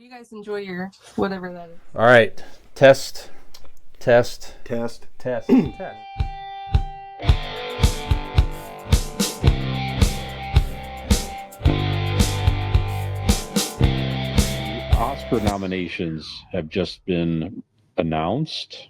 you guys enjoy your whatever that is. All right. Test. Oscar nominations have just been announced.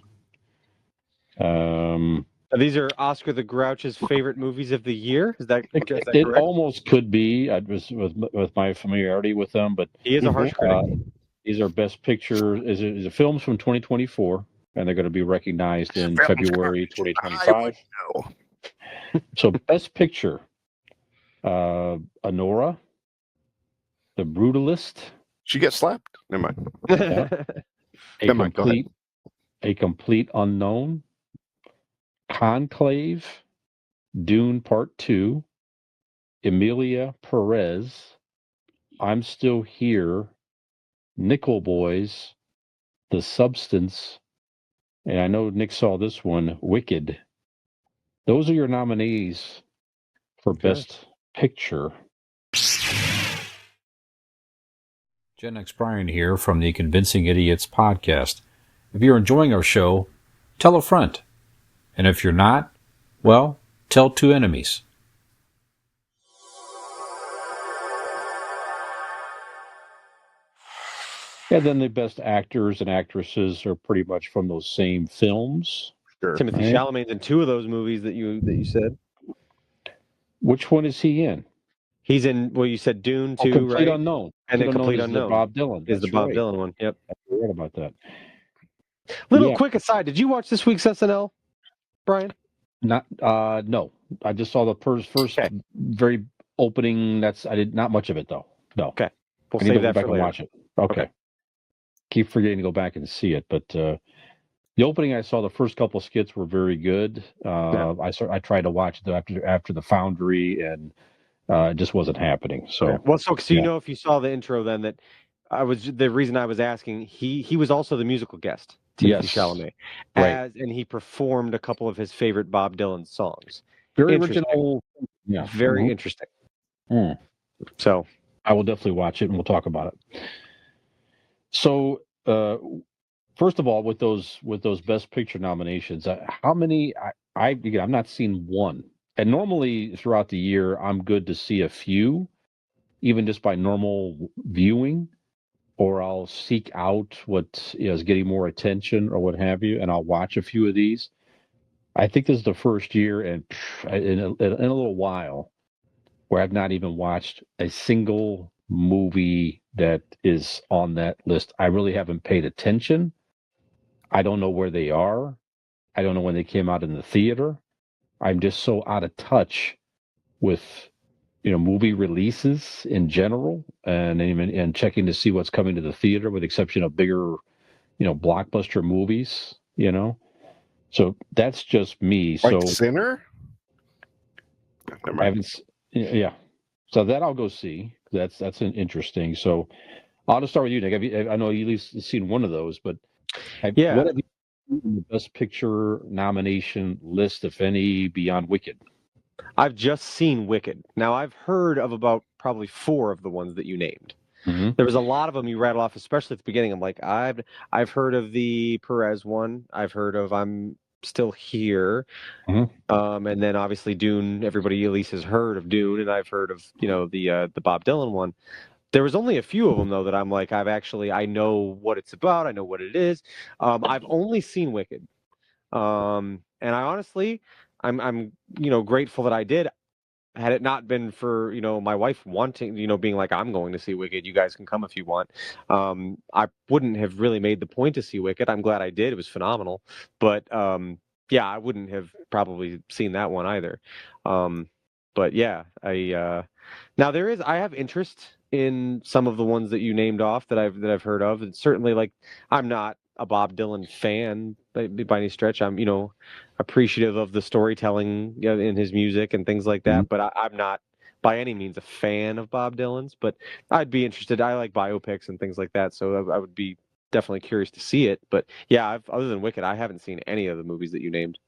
These are Oscar the Grouch's favorite movies of the year. Is that It correct? almost could be. I was with my familiarity with them, but He is a harsh critic. these are best picture. Is films from 2024, and they're going to be recognized in February 2025. So, best picture: Anora, The Brutalist. She gets slapped. Never mind. Yeah. A complete unknown. Conclave, Dune Part 2, Emilia Perez, I'm Still Here, Nickel Boys, The Substance, and I know Nick saw this one, Wicked. Those are your nominees for Best Picture. Gen X Brian here from the Convincing Idiots podcast. If you're enjoying our show, tell a friend. And if you're not, well, tell two enemies. And then the best actors and actresses are pretty much from those same films. Sure. Timothy Chalamet's in two of those movies that you said. Which one is he in? He's in, well, you said Dune 2, Complete right? Unknown. And then Complete Unknown. Bob Dylan. Is the Bob Dylan one. Yep. I forgot about that. Quick aside, did you watch this week's SNL, Brian? No. I just saw the first very opening. Not much of it though. No. Okay. We'll I need save to go that back for and later. watch it. Okay. Keep forgetting to go back and see it, but the opening I saw, the first couple skits were very good. I tried to watch it after the Foundry, and it just wasn't happening. So you know, if you saw the intro, then that the reason I was asking. He was also the musical guest, Timothy Chalamet, and he performed a couple of his favorite Bob Dylan songs. Very original. Yeah, very interesting. So I will definitely watch it, and we'll talk about it. So, first of all, with those Best Picture nominations, how many? I've not seen one, and normally throughout the year, I'm good to see a few, even just by normal viewing, or I'll seek out what is getting more attention or what have you, and I'll watch a few of these. I think this is the first year in a little while where I've not even watched a single movie that is on that list. I really haven't paid attention. I don't know where they are. I don't know when they came out in the theater. I'm just so out of touch with movie releases in general, and checking to see what's coming to the theater, with the exception of bigger blockbuster movies. So that's just me. Like Sinner? I haven't. Yeah. So that I'll go see. That's an interesting. So I'll just start with you, Nick. I know you at least seen one of those, but what have you seen in the Best Picture nomination list, if any, beyond Wicked? I've just seen Wicked. Now I've heard of about probably 4 of the ones that you named. Mm-hmm. There was a lot of them you rattled off, especially at the beginning. I'm like, I've heard of the Perez one. I've heard of I'm Still Here. Mm-hmm. And then obviously Dune. Everybody at least has heard of Dune, and I've heard of the Bob Dylan one. There was only a few of them though that I'm like, I know what it's about. I know what it is. I've only seen Wicked, and I honestly, I'm grateful that I did. Had it not been for my wife wanting, being like, I'm going to see Wicked, you guys can come if you want, I wouldn't have really made the point to see Wicked. I'm glad I did. It was phenomenal. But yeah, I wouldn't have probably seen that one either. But yeah, now I have interest in some of the ones that you named off that I've heard of. And certainly, like, I'm not a Bob Dylan fan by any stretch. I'm appreciative of the storytelling in his music and things like that, but I'm not by any means a fan of Bob Dylan's. But I'd be interested. I like biopics and things like that, so I would be definitely curious to see it. But yeah, other than Wicked, I haven't seen any of the movies that you named.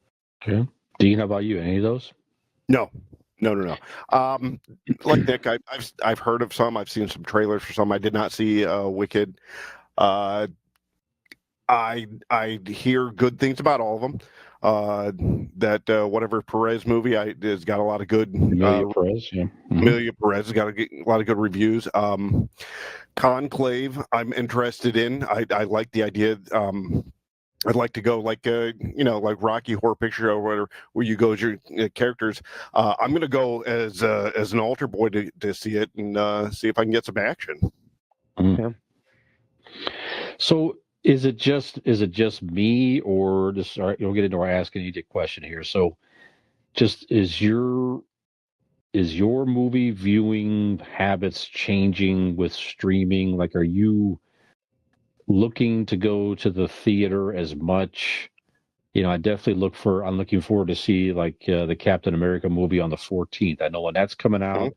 Okay, Dean, how about you? Any of those? No. No. Like Nick, I've heard of some. I've seen some trailers for some. I did not see Wicked. Uh, I hear good things about all of them. That whatever Perez movie has got a lot of good. Amelia Perez, yeah. Mhm. Amelia Perez has got a lot of good reviews. Conclave, I'm interested in. I like the idea. I'd like to go like like Rocky Horror Picture or whatever, where you go as your characters. I'm going to go as an altar boy to see it and see if I can get some action. Yeah. So is it just me, or just all right, you'll get into our Ask an Egypt question here. So just is your movie viewing habits changing with streaming? Like, are you looking to go to the theater as much? I definitely I'm looking forward to see like the Captain America movie on the 14th. I know when that's coming out,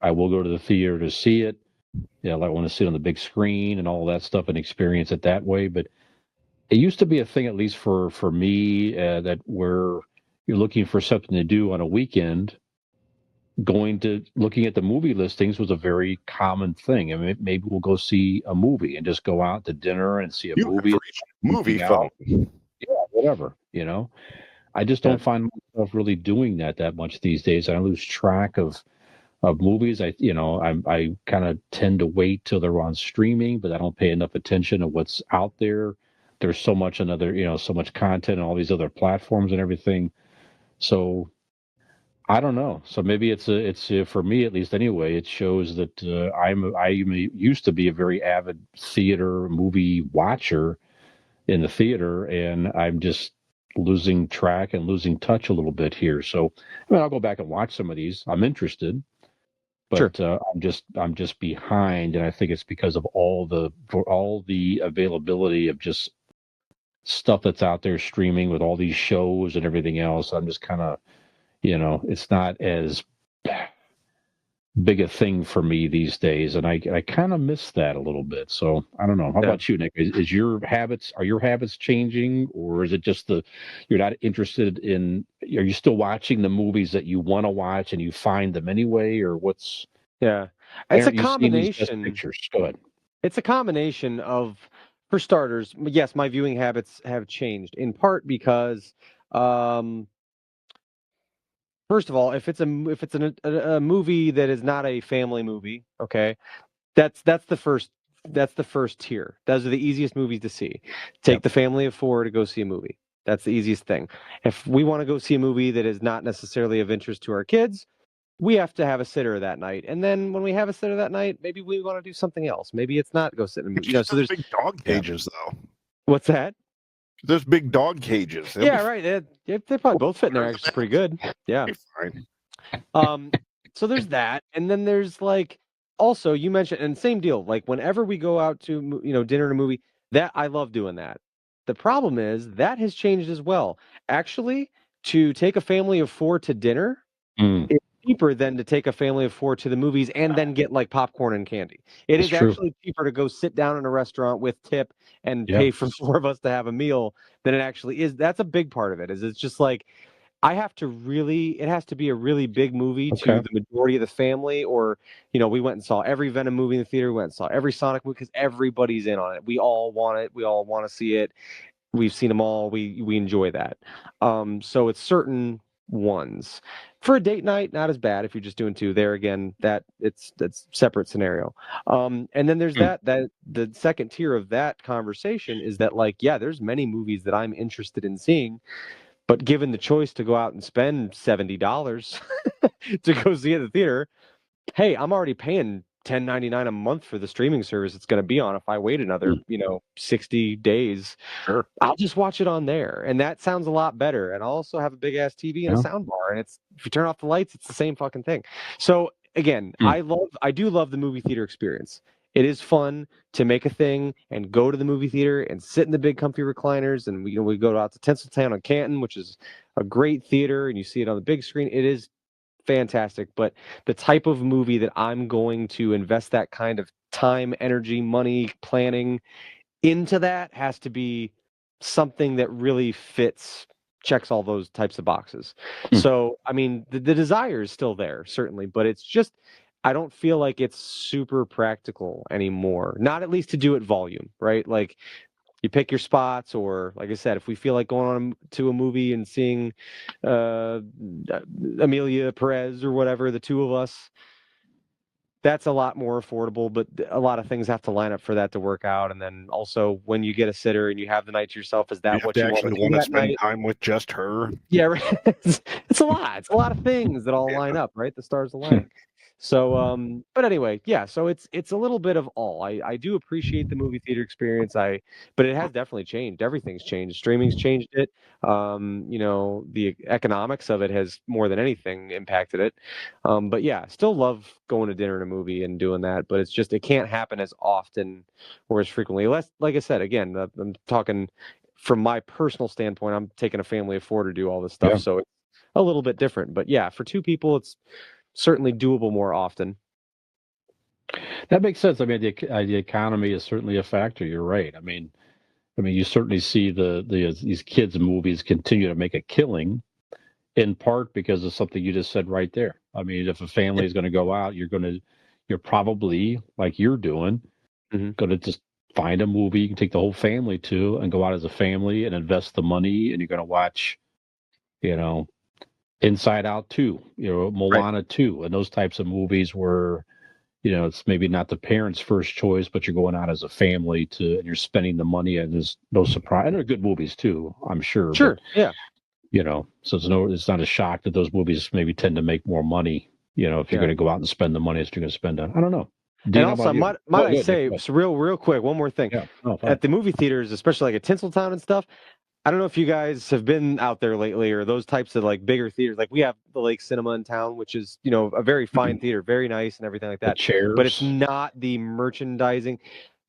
I will go to the theater to see it. I want to sit on the big screen and all that stuff and experience it that way. But it used to be a thing, at least for me, that where you're looking for something to do on a weekend, looking at the movie listings was a very common thing. I mean, maybe we'll go see a movie and just go out to dinner and see a movie. Movie phone. Yeah, whatever. I just don't find myself really doing that much these days. I lose track of movies. I kind of tend to wait till they're on streaming, but I don't pay enough attention to what's out there. There's so much so much content on all these other platforms and everything. So I don't know. So maybe it's for me at least anyway. It shows that I used to be a very avid theater movie watcher in the theater, and I'm just losing track and losing touch a little bit here. So I'll go back and watch some of these. I'm interested, but I'm just behind, and I think it's because of all the availability of just stuff that's out there streaming with all these shows and everything else. I'm just kind of it's not as big a thing for me these days, and I kind of miss that a little bit. So I don't know. How about you, Nick? Are your habits changing, or is it just you're not interested in? Are you still watching the movies that you want to watch and you find them anyway, or what's? Yeah, Why it's a aren't you seeing these best combination. pictures? Go ahead. It's a combination of, for starters, yes, my viewing habits have changed in part because, um, first of all, if it's a movie that is not a family movie, okay, that's the first tier. Those are the easiest movies to see. Take Yep. the family of four to go see a movie. That's the easiest thing. If we want to go see a movie that is not necessarily of interest to our kids, we have to have a sitter that night. And then when we have a sitter that night, maybe we want to do something else. Maybe it's not go sit in a movie. So there's big dog cages though. What's that? There's big dog cages. Yeah, right. They probably both fit in there actually pretty good. Yeah. Fine. So there's that, and then there's like also you mentioned, and same deal. Like whenever we go out to dinner and a movie, that I love doing that. The problem is that has changed as well. Actually, to take a family of four to dinner Mm, is cheaper than to take a family of four to the movies and then get like popcorn and candy. It that's is true. actually cheaper to go sit down in a restaurant with tip and Yeah. pay for four of us to have a meal than it actually is. That's a big part of it. Is it's just like it has to be a really big movie to Okay. the majority of the family, or, we went and saw every Venom movie in the theater, we went and saw every Sonic movie because everybody's in on it. We all want it. We all want to see it. We've seen them all. We enjoy that. So it's certain ones. For a date night, not as bad if you're just doing two. There again, that's separate scenario. And then there's Hmm. that the second tier of that conversation is that, like, yeah, there's many movies that I'm interested in seeing, but given the choice to go out and spend $70 to go see it at the theater, hey, I'm already paying $10.99 a month for the streaming service it's going to be on. If I wait another, 60 days, Sure. I'll just watch it on there. And that sounds a lot better. And I'll also have a big ass TV and a Yeah. sound bar. And if you turn off the lights, it's the same fucking thing. So again, Hmm. I do love the movie theater experience. It is fun to make a thing and go to the movie theater and sit in the big comfy recliners. And we go out to Tinseltown on Canton, which is a great theater, and you see it on the big screen. It is fantastic. But the type of movie that I'm going to invest that kind of time, energy, money, planning into that has to be something that really fits checks all those types of boxes. Hmm. So, I mean, the desire is still there, certainly, but it's just, I don't feel like it's super practical anymore. Not at least to do it volume, right? Like you pick your spots, or like I said, if we feel like going on to a movie and seeing Amelia Perez or whatever, the two of us, that's a lot more affordable, but a lot of things have to line up for that to work out. And then also when you get a sitter and you have the night to yourself, is You that have what to you want to actually do want to that spend night? time with just her. Yeah, right. It's a lot. It's a lot of things that all line up, right? The stars aligning. So, but anyway, yeah. So it's a little bit of all. I do appreciate the movie theater experience. But it has definitely changed. Everything's changed. Streaming's changed it. The economics of it has more than anything impacted it. But yeah, still love going to dinner and a movie and doing that. But it's just it can't happen as often or as frequently. Less, like I said, again, I'm talking from my personal standpoint. I'm taking a family of four to do all this stuff, Yeah. so it's a little bit different. But yeah, for two people, it's certainly doable more often. That makes sense. I mean, the economy is certainly a factor. You're right. I mean, you certainly see these kids' movies continue to make a killing, in part because of something you just said right there. I mean, if a family is going to go out, you're probably like you're doing, Mm-hmm. going to just find a movie you can take the whole family to and go out as a family and invest the money, and you're going to watch, you know, Inside Out 2, Moana 2, and those types of movies where, it's maybe not the parents' first choice, but you're going out as a family and you're spending the money, and there's no surprise. And they're good movies too, I'm sure. Sure. But, Yeah. So it's not a shock that those movies maybe tend to make more money, if you're going to go out and spend the money that you're going to spend on. I don't know. Dean, And how also, about you? might I Good, Nick, say, go. so real quick, one more thing. Yeah. Oh, fine. At the movie theaters, especially like at Tinseltown and stuff, I don't know if you guys have been out there lately or those types of like bigger theaters. Like we have the Lake Cinema in town, which is, a very fine theater, very nice and everything like The that. But it's chairs. not the merchandising.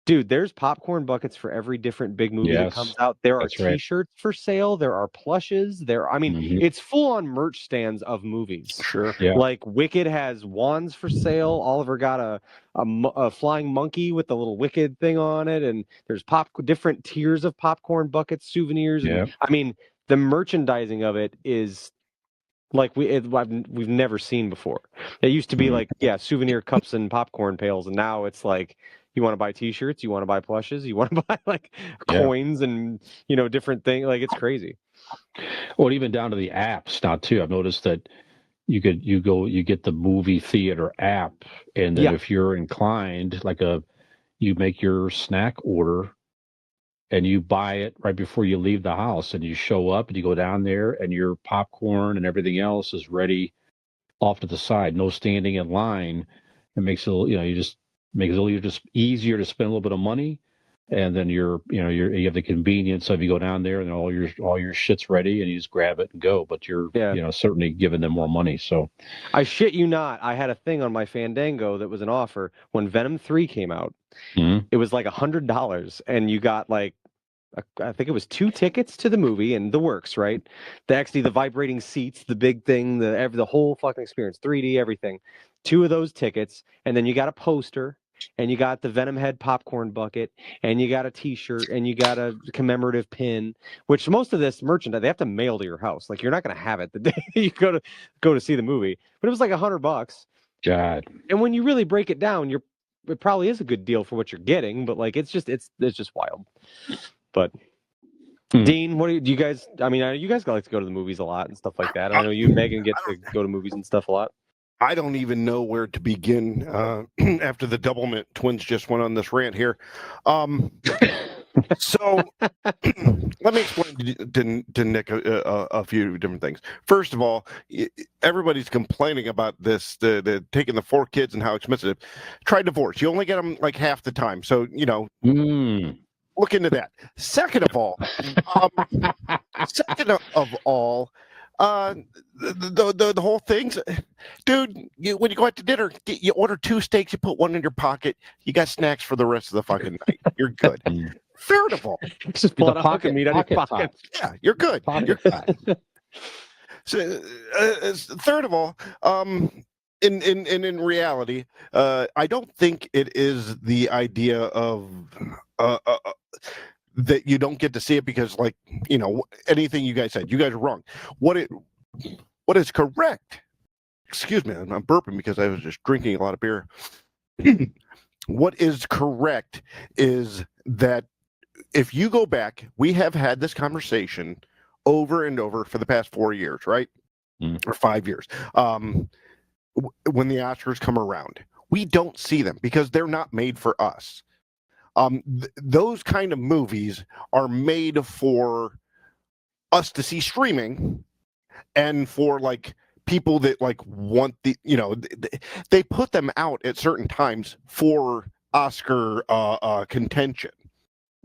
Dude, there's popcorn buckets for every different big movie that comes Yes, out. There are that's right. T-shirts for sale. There are plushes. Mhm. It's full on merch stands of movies. Sure. Yeah. Like Wicked has wands for sale. Oliver got a flying monkey with the little Wicked thing on it, and there's different tiers of popcorn buckets, souvenirs, and Yeah. the merchandising of it is like we've never seen before. It used to be like souvenir cups and popcorn pails, and now it's like you want to buy T-shirts, you want to buy plushes, you want to buy like Yeah. coins and different things. Like it's crazy. Well, even down to the apps now too. I've noticed that you get the movie theater app, and then Yeah. if you're inclined, you make your snack order and you buy it right before you leave the house, and you show up and you go down there and your popcorn and everything else is ready off to the side, no standing in line. It makes it, you just makes it a little just easier to spend a little bit of money. And then you have the convenience of you go down there and all your shit's ready and you just grab it and go. But you're, certainly giving them more money. So I shit you not, I had a thing on my Fandango that was an offer when Venom 3 came out. Mhm. It was like $100, and you got like I think it was 2 tickets to the movie and the works, right? The vibrating seats, the big thing, the whole fucking experience, 3D, everything. 2 of those tickets, and then you got a poster, and you got the Venom Head popcorn bucket, and you got a T-shirt, and you got a commemorative pin. Which most of this merchandise they have to mail to your house. Like you're not going to have it the day you go to see the movie. But it was like $100. God. And when you really break it down, it probably is a good deal for what you're getting. But like it's just wild. But Dean, do you guys? I mean, you guys like to go to the movies a lot and stuff like that. I know you and Megan get to go to movies and stuff a lot. I don't even know where to begin after the Doublemint twins just went on this rant here. So let me explain to Nick a few different things. First of all, everybody's complaining about this, the taking the 4 kids and how expensive. Try divorce. You only get them like half the time. So, look into that. Second of all, the whole thing's, dude. When you go out to dinner, you order 2 steaks, you put 1 in your pocket, you got snacks for the rest of the fucking night. You're good. Third of all, just pull out a hunk of meat out of your pocket. Yeah, you're good. So, third of all, in reality, I don't think it is the idea of that you don't get to see it because, like anything you guys said. You guys are wrong. What is correct? Excuse me, I'm burping because I was just drinking a lot of beer. What is correct is that if you go back, we have had this conversation over and over for the past 4 years, right? Or 5 years. When the Oscars come around, we don't see them because they're not made for us. Those kind of movies are made for us to see streaming, and for like people that like want they put them out at certain times for Oscar contention.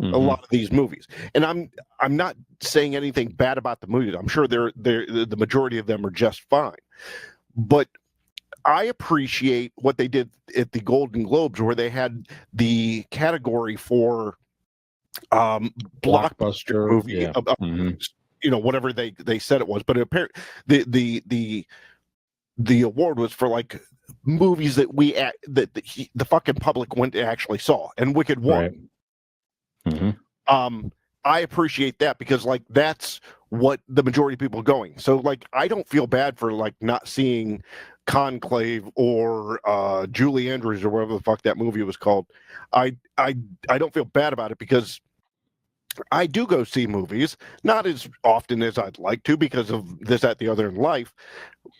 A lot of these movies, and I'm not saying anything bad about the movies. I'm sure the majority of them are just fine, but I appreciate what they did at the Golden Globes, where they had the category for blockbuster movie, whatever they said it was. But apparently, the award was for like movies that the fucking public went and actually saw, and Wicked won. Right. I appreciate that because like that's what the majority of people are going. So like I don't feel bad for like not seeing Conclave or Julie Andrews or whatever the fuck that movie was called. I don't feel bad about it because I do go see movies, not as often as I'd like to because of this, that, the other in life.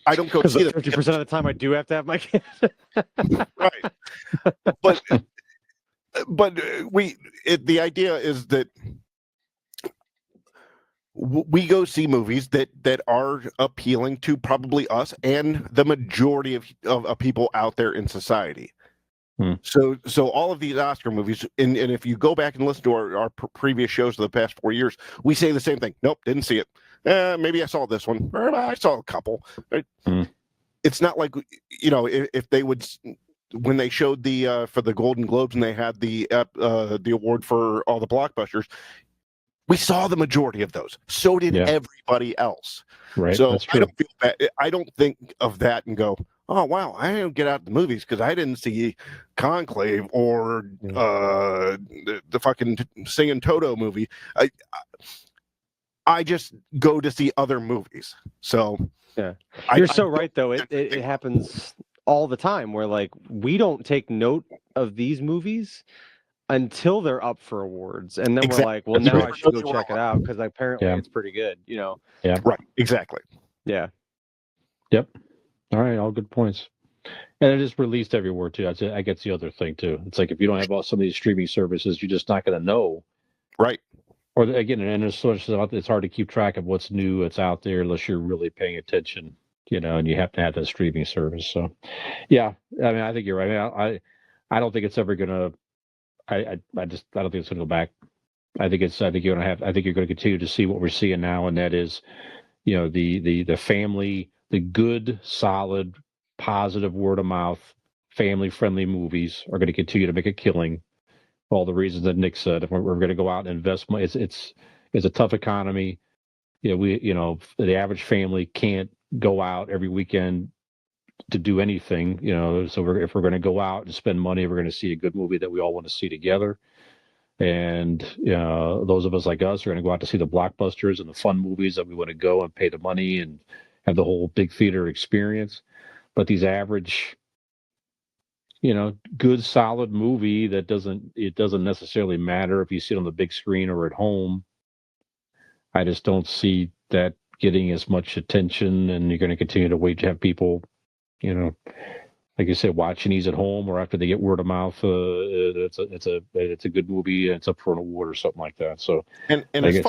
I don't go see them. 50% of the time I do have to have my kids. Right. But the idea is that we go see movies that are appealing to probably us and the majority of people out there in society. So all of these Oscar movies, and if you go back and listen to our previous shows of the past 4 years, we say the same thing. Nope, didn't see it. Maybe I saw this one. Or I saw a couple. Right? It's not like, if they would, when they showed the for the Golden Globes and they had the award for all the blockbusters, we saw the majority of those. So did everybody else. Right. So I don't feel bad. I don't think of that and go, oh wow, I didn't get out the movies because I didn't see Conclave or the fucking Singing Toto movie. I just go to see other movies. So yeah, you're so right though. It happens all the time where like we don't take note of these movies until they're up for awards, and then we're like, well, now I should go check it out because apparently it's pretty good. Yeah. Right. Exactly. Yeah. Yep. All right. All good points. And it is released everywhere too. I guess the other thing too. It's like if you don't have some of these streaming services, you're just not going to know. Right. Or again, and there's so much out there, it's hard to keep track of what's new, that's out there, unless you're really paying attention, and you have to have that streaming service. So, yeah, I mean, I think you're right. I don't think it's ever going to. I don't think it's going to go back. I think you're going to continue to see what we're seeing now, and that is, the family, the good, solid, positive word of mouth, family friendly movies are going to continue to make a killing. All the reasons that Nick said. If we're going to go out and invest money, it's a tough economy. The average family can't go out every weekend to do anything. So if we're going to go out and spend money, we're going to see a good movie that we all want to see together. And those of us like us are going to go out to see the blockbusters and the fun movies that we want to go and pay the money and have the whole big theater experience. But these average, good solid movie that doesn't necessarily matter if you see it on the big screen or at home. I just don't see that getting as much attention, and you're going to continue to wait to have people, like you said, watching these at home or after they get word of mouth. It's a good movie and it's up for an award or something like that. So and as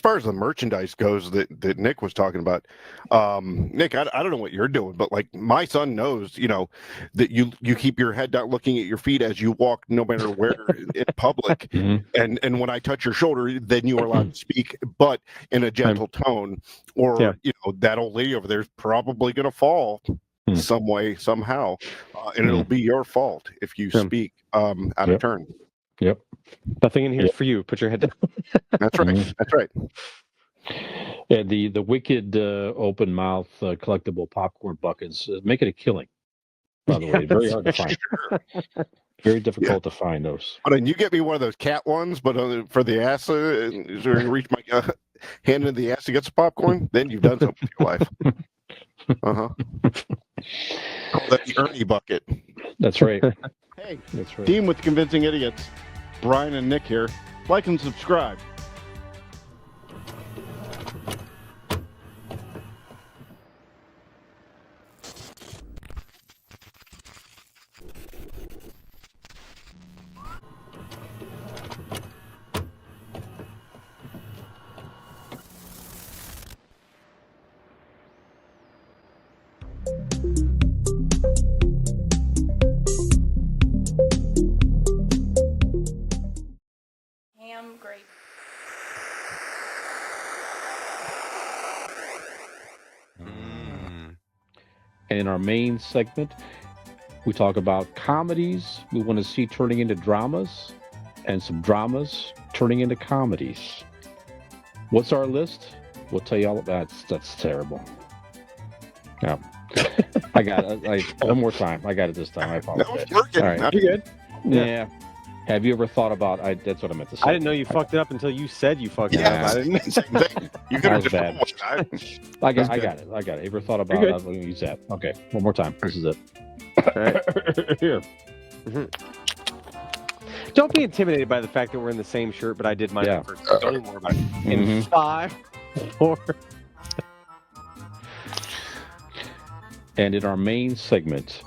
far as the merchandise goes that Nick was talking about, Nick, I don't know what you're doing, but like my son knows, that you keep your head down, looking at your feet as you walk, no matter where in public. And when I touch your shoulder, then you are allowed to speak, but in a gentle tone. Or that old lady over there is probably going to fall some way, somehow, and it'll be your fault if you speak out of turn. Yep. Nothing in here is for you. Put your head down. That's right. That's right. Yeah, the Wicked open mouth collectible popcorn buckets make it a killing. By the way, very hard to find. Very difficult to find those. But then you get me one of those cat ones, but for the ass, so you reach my hand into the ass to get some popcorn, then you've done something with your life. Call that the Ernie bucket. That's right. Hey, That's right. Team with Convincing Idiots, Brian and Nick here. Like and subscribe. Ham grape. And in our main segment, we talk about comedies we want to see turning into dramas, and some dramas turning into comedies. What's our list? We'll tell you all about. That's terrible. Yeah, I got it. One more time. I got it this time. I No, apologize. it's working. All right. You good? Yeah. Have you ever thought about? That's what I meant to say. I didn't know you fucked it up until you said you fucked it Yeah. up. I didn't. Same thing. You could That have was just bad. I got it. Ever thought about? You're I'm going to use that. Okay, one more time. This is it. All right. Here. Don't be intimidated by the fact that we're in the same shirt, but I did mine Yeah. first. Don't worry about it. In Mhm. 5, 4. And in our main segment,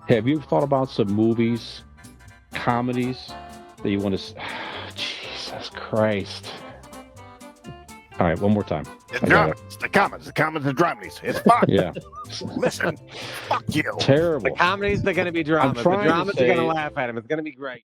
have you thought about some movies, comedies that you want to? Jesus Christ! All right, one more time. It's I got dramas. It's the comments, the dramas. It's fun. Yeah, Listen, fuck you. The terrible. comedies, they're going to be dramas. The trying to dramas are going to say- laugh at him. It's going to be great.